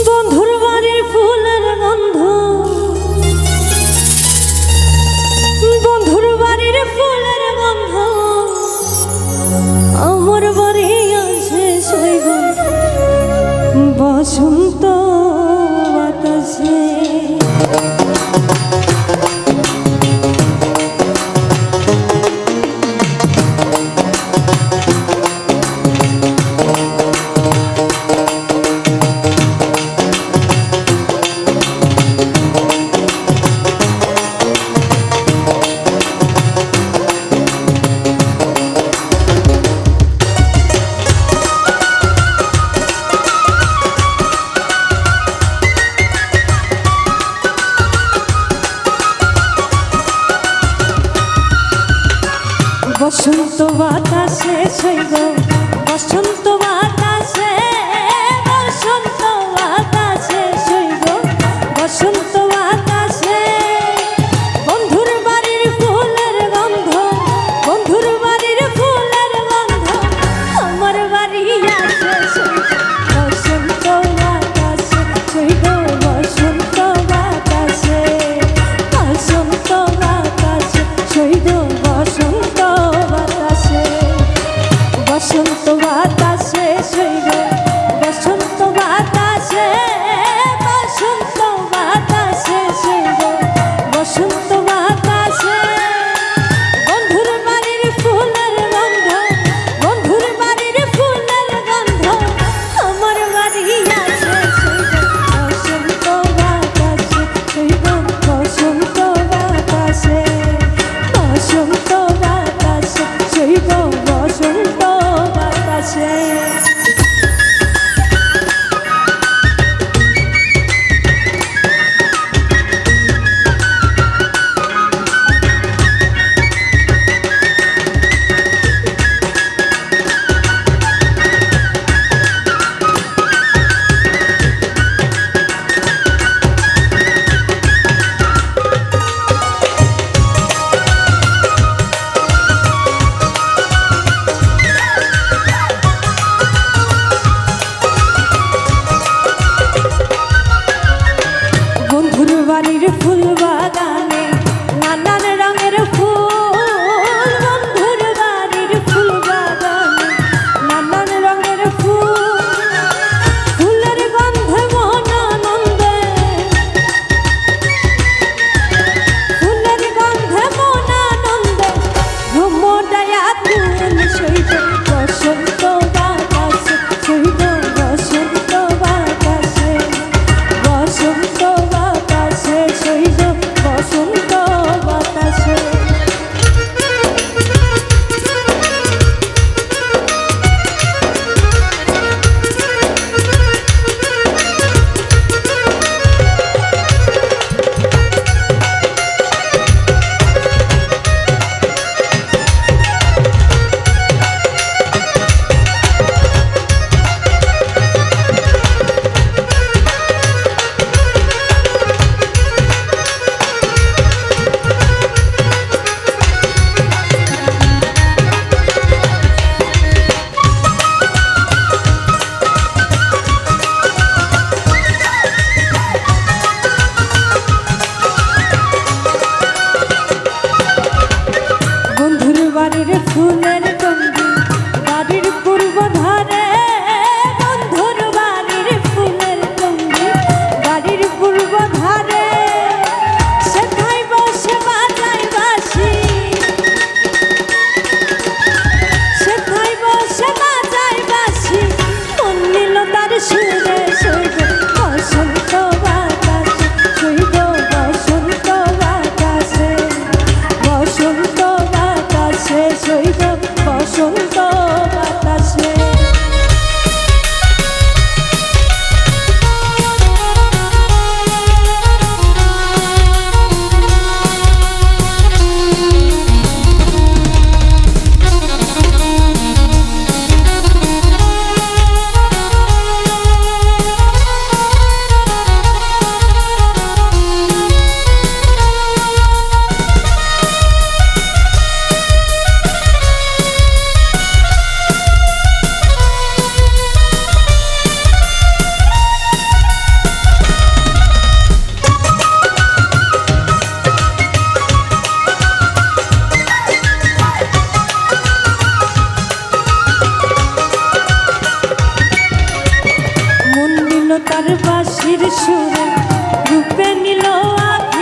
বন্ধুর বাড়ির ফুলের গন্ধ, বন্ধুর বাড়ির ফুলের গন্ধ আমার বাড়ি আছে সইব বসন্ত বাতাসে। বসন্ত বাতাসে সইব বসন্ত বাতাসে, বসন্ত বাতাসে সইব বসন্ত বাতাসে। বন্ধুর বাড়ির ফুলের গন্ধ, বন্ধুর বাড়ির ফুলের গন্ধ আমার বাড়ি আছে সইব বসন্ত বাতাসে, সইব বসন্ত বাতাসে, বসন্ত বাতাসে সইব বসন্ত বাতাসে, বসন্ত বাতাসে সইব বসন্ত বাতাসে, বসন্ত বাতাসে সইব বসন্ত বাতাসে। বন্ধুর বাড়ির ফুলের গন্ধ, বন্ধুর বাড়ির ফুলের গন্ধ আমার বাড়ি আছে সইব বসন্ত বাতাসে, সইব বসন্ত বাতাসে, বসন্ত বাতাসে সইব বসন্ত বাতাসে। বন্ধুর বাড়ির ফুল বাগানে নানান রঙের ফুল, বন্ধুর বাড়ির ফুল বাগানে নানান রঙের ফুল। ফুলের গন্ধে মন আনন্দে, ফুলের গন্ধে মন আনন্দে ভ্রমটায়া ফুল সইব বসন্ত বাতাসে, সইব বসন্ত বাতাসে, বসন্ত বাতাসে সইব বসন্ত তার বাঁশির সুরে রূপে নিল আধার